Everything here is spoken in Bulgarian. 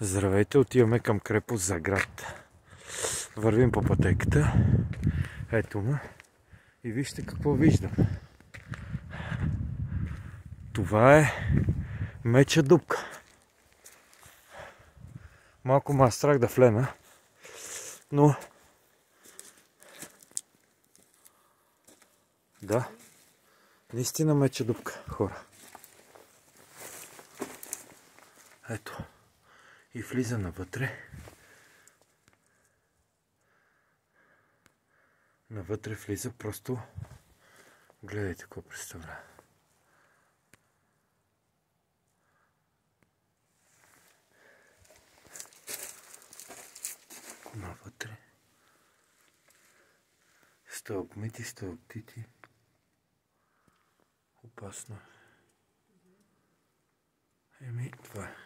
Здравейте, отиваме към крепост Заград. Вървим по пътеката. Ето ме. И вижте какво виждам. Това е Меча дупка. Малко ма страх да влена, но да, наистина Меча дупка, хора. Ето. И влиза навътре. Навътре влиза просто... Гледайте какво представлява. Навътре. Стълбмити, стълбтити. Опасно. Еми, това е.